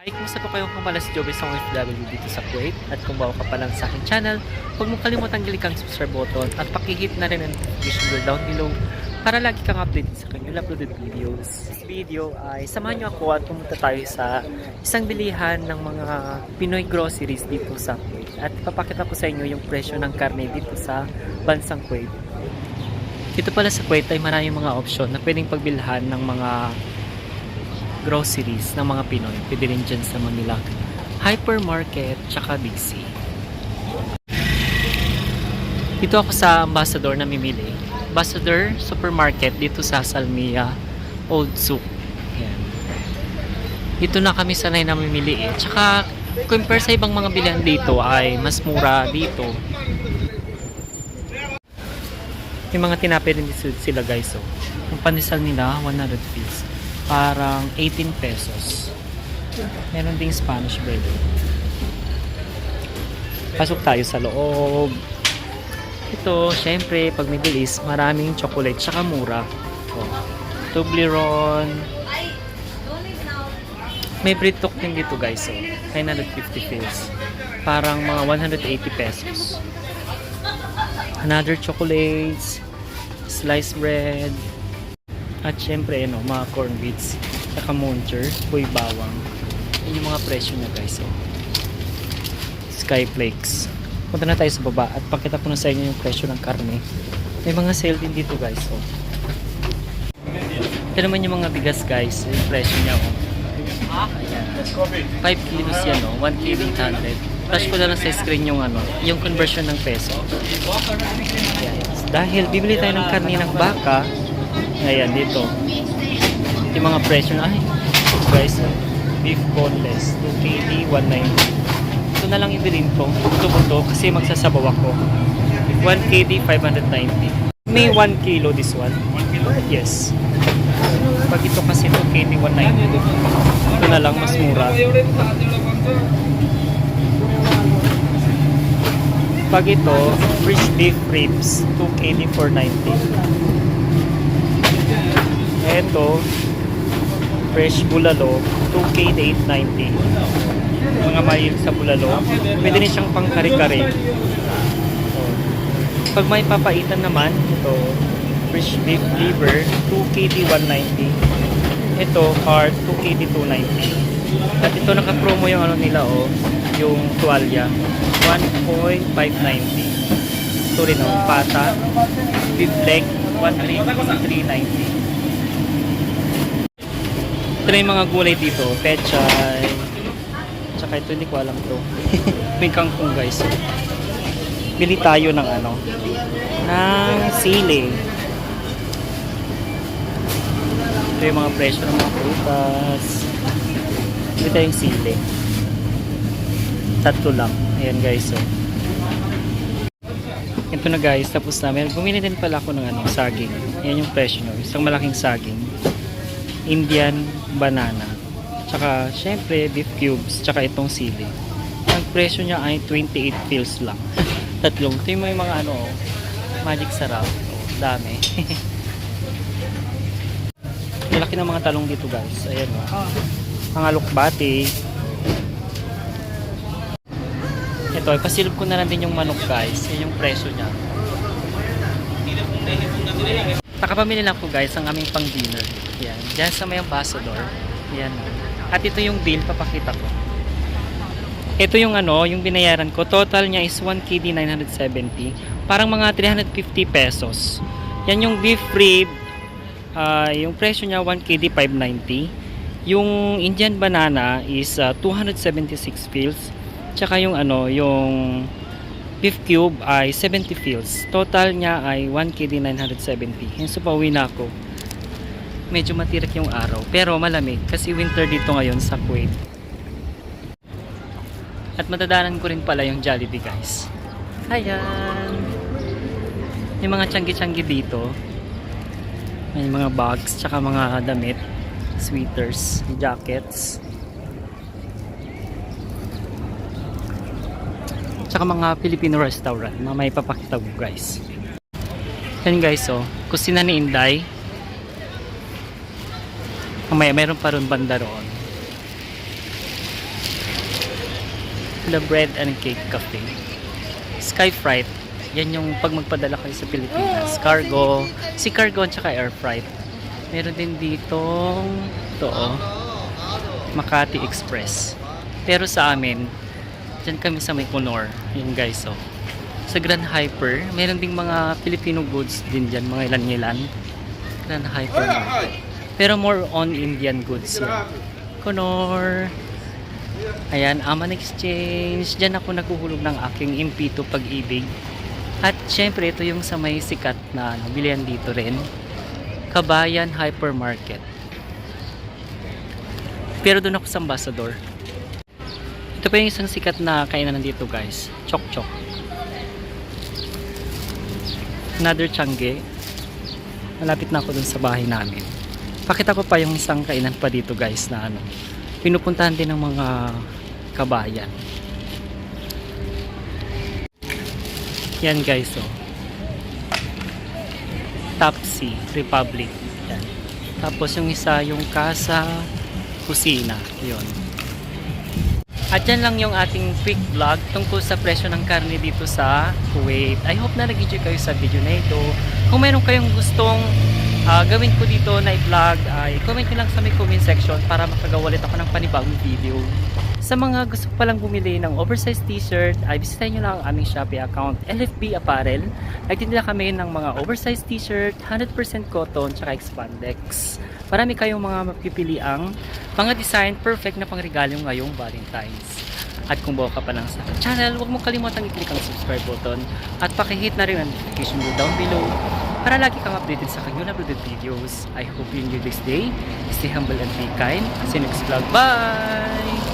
Hi, kumusta po kayong pala si Joby sa OFW dito sa Kuwait? At kung bago ka pa lang sa aking channel, huwag mong kalimutang click ang subscribe button at pakihit na rin ang notification bell down below para lagi kang updated sa kanyang uploaded videos. This video ay samahan niyo ako at pumunta tayo sa isang bilihan ng mga Pinoy groceries dito sa Kuwait. At papakita ko sa inyo yung presyo ng karne dito sa bansang Kuwait. Dito pala sa Kuwait ay maraming mga option na pwedeng pagbilhan ng mga groceries ng mga Pinoy. Pwede rin dyan sa Manila Hypermarket tsaka Big C. Dito ako sa Ambassador na mimili. Ambassador Supermarket dito sa Salmia Old Souk. Ayan. Dito na kami sanay na mimili eh. Tsaka compare sa ibang mga bilihan dito ay mas mura dito. Yung mga tinapay rin dito sila guys. So, yung pandesal nila 100 piece. Parang 18 pesos. Meron ding Spanish bread. Pasok tayo sa loob. Ito, syempre, pag Middle East, maraming chocolate, tsaka mura. Oh. Toblerone. May Britok din dito guys. So, 950 pesos. Parang mga 180 pesos. Another chocolates. Sliced bread. At syempre, mga corn beets, saka muncher, buy bawang. Yan yung mga presyo niya guys. So, Skyflakes. Punta na tayo sa baba at pakita ko na sa inyo yung presyo ng karne. May mga sale din dito guys. So, ito naman yung mga bigas guys. Yung presyo niya. Ayan. 5 kilos yan. 1 kilo 800. Flash ko na lang sa screen yung yung conversion ng peso. Ayan. Dahil bibili tayo ng karne ng baka, ayan, dito. Yung mga presyo na, guys, beef boneless, 2 kg, 190. Ito na lang ibilin ko. Ito po to, kasi magsasabaw ako. 1 kg, 590. May 1 kilo this one. 1 kilo? Yes. Pag ito kasi 2 kg, 190. Ito na lang, mas mura. Pag ito, fresh beef ribs, 2 kg, 490. Ito, fresh bulalo, 2K na 890. Mga mahilig sa bulalo. Pwede rin siyang pang kare-kare. So, pag may papaitan naman, ito, fresh beef liver, 2K di 190. Ito, heart, 2K di 290. At ito, naka-promo yung nila, yung tuwalya, 1.590. Ito rin, pata, beef leg, 390. Ito na yung mga gulay dito, pechay, tsaka ito hindi ko alam to. May kangkong guys. Bili tayo ng ng sili. Ito yung mga presyo ng mga prutas. Bili tayong sili. Tatlo lang. Ayan guys. Ito na guys, tapos na. Bumili din pala ako ng saging. Ayan yung presyo nyo. Isang malaking saging. Indian banana. Tsaka, syempre, beef cubes. Tsaka itong sili. Ang presyo niya ay 28 pills lang. Tatlong. Ito yung mga magic sarap. Dami. Malaki ng mga talong dito guys. Ayan mga lukbati. Ito, ipasilip ko na lang din yung manok guys. Yan yung presyo niya. Nakapamili lang po guys ang aming pang dinner. Yan. Diyan sa may Ambassador. Yan. At ito yung bill, papakita ko. Ito yung yung binayaran ko. Total niya is 1 KD 970. Parang mga 350 pesos. Yan yung beef rib. Yung presyo niya 1 KD 590. Yung Indian banana is 276 pills. Tsaka yung yung beef cube ay 70 pills. Total niya ay 1 KD 970. Yung so pauwi na ako. Medyo matirik yung araw, pero malamig kasi winter dito ngayon sa Kuwait. At matadanan ko rin pala yung Jollibee guys. Ayan. Yung mga tiyanggi-tiyanggi dito. May mga bags, tsaka mga damit, sweaters, jackets. Tsaka mga Filipino restaurant na may papakita ko guys. Yan guys, kusina ni Inday. Mamaya meron pa ron banda roon. The Bread and Cake Cafe. Sky Freight. Yan yung pag magpadala kayo sa Pilipinas. Cargo. Si Cargo at saka Air Freight. Meron din ditong ito oh, Makati Express. Pero sa amin, dyan kami sa may Conor. Yun guys oh. Sa Grand Hyper, meron ding mga Filipino goods din dyan. Mga ilan-ilan. Grand Hyper Market. Pero more on Indian goods yan. Conor. Ayan, Aman Exchange. Diyan ako naghuhulog ng aking MP2 Pag-ibig. At syempre, ito yung sa may sikat na bilihan dito rin. Kabayan Hypermarket. Pero doon ako sa Ambassador. Ito pa yung isang sikat na kainan dito guys. Chok Chok. Another Changi. Malapit na ako dun sa bahay namin. Pakita ko pa yung isang kainan pa dito guys na ano. Pinupuntahan din ng mga kabayan. Yan guys oh. Tapsi Republic. Yan. Tapos yung isa yung Casa Kusina. Yun. At yan lang yung ating quick vlog tungkol sa presyo ng karne dito sa Kuwait. I hope na nag-enjoy kayo sa video na ito. Kung meron kayong gustong gawin ko dito na i-vlog, i-comment nyo lang sa may comment section para makagawa ulit ako ng panibagong video. Sa mga gusto palang bumili ng oversized t-shirt, ay bisitahin nyo lang ang aming Shopee account, LFB Apparel. Nagtitinda kami ng mga oversized t-shirt, 100% cotton, tsaka expandex. Marami kayong mga mapipiliang mga design perfect na pangregalo ngayong Valentine's. At kung bago ka pa lang sa channel, huwag mong kalimutang i-click ang subscribe button at pakihit na rin ang notification bell down below para lagi kang updated sa kanyang uploaded videos. I hope you enjoy this day. Stay humble and be kind. See you next vlog. Bye!